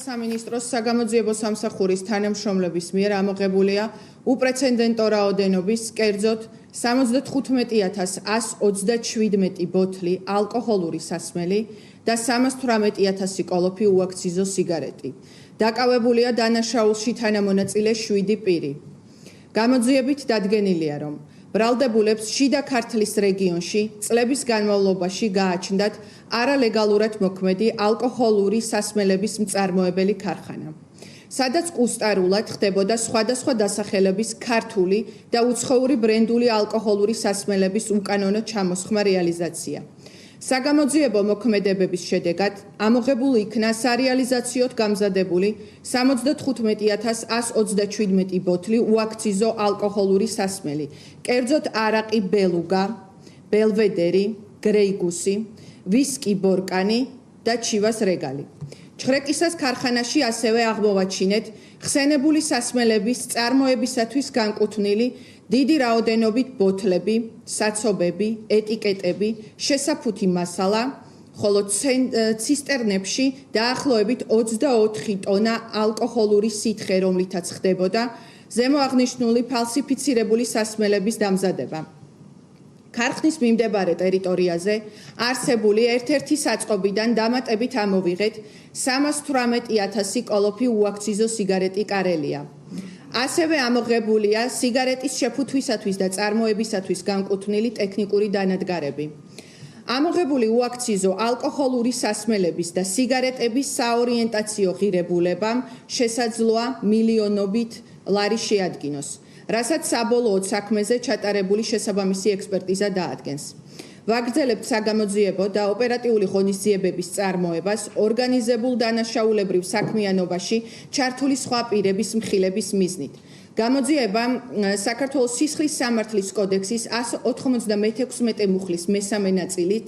სამინისტროს საგამოძიებო სამსახურის თანამშრომლების მიერ ამოღებულია უპრეცედენტო რაოდენობის, კერძოდ 75,127 ბოთლი ალკოჰოლური სასმელი და 318,000 კოლოფი უაქციზო სიგარეტი. დაკავებულია დანაშაულში თანამონაწილე 7 პირი. გამოძიებით დადგენილია, რომ ბრალდებულებს შიდა ქართლის რეგიონში წლების განმავლობაში გააჩნდათ არალეგალურად მოქმედი ალკოჰოლური სასმელების მწარმოებელი ქარხანა, სადაც კუსტარულად ხდებოდა სხვადასხვა დასახელების ქართული და უცხოური ბრენდული ალკოჰოლური სასმელების უკანონო ჩამოსხმა რეალიზაცია. საგამოძიებო მოქმედებების შედეგად ამოღებული იქნა სარეალიზაციოდ გამზადებული 75,127 ბოთლი უაქციზო ალკოჰოლური სასმელი, კერძოდ არაყი ბელუგა, ბელვედერი, გრეიგუსი, ვისკი ბორკანი და ჩივას რეგალი. ჩხრეკისას ქარხანაში ასევე აღმოვაჩინეთ ხსენებული სასმელების წარმოებისათვის განკუთვნილი დიდი რაოდენობით ბოთლები, საცობები, ეტიკეტები, შესაფუთი მასალა, ხოლო ცისტერნებში დაახლოებით 24 ტონა ალკოჰოლური სითხე, რომლითაც ხდებოდა ზემოაღნიშნული ფალსიფიცირებული სასმელების დამზადება. ქარხნის მიმდებარე ტერიტორიაზე არსებული ერთ-ერთი საწყობიდან დამატებით ამოვიღეთ 318,000 კოლოფი უაქციზო სიგარეტი კარელია. ასევე ამოღებულია სიგარეტის შეფუთვისათვის და წარმოებისათვის განკუთვნილი ტექნიკური დანადგარები. ამოღებული უაქციზო ალკოჰოლური სასმელების და სიგარეტების საორიენტაციო ღირებულებამ შესაძლოა მილიონობით ლარი შეადგინოს, რასაც საბოლოოდ საქმეზე ჩატარებული შესაბამისი ექსპერტიზა დაადგენს. ვაგრძელებთ საგამოძიებო და ოპერატიული ღონისძიებების წარმოებას ორგანიზებულ დანაშაულებრივ საქმიანობაში ჩართული სხვა პირების მხილების მიზნით. გამოძიება საქართველოს სისხლის სამართლის კოდექსის 196 მუხლის მესამე ნაწილით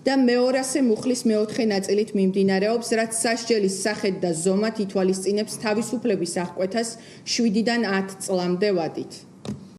და 200 მუხლის მეოთხე ნაწილით მიმდინარეობს, რაც სასჯელის სახედ და ზომად ითვალისწინებს თავისუფლების აღკვეთას 7-დან 10 წლამდე ვადით.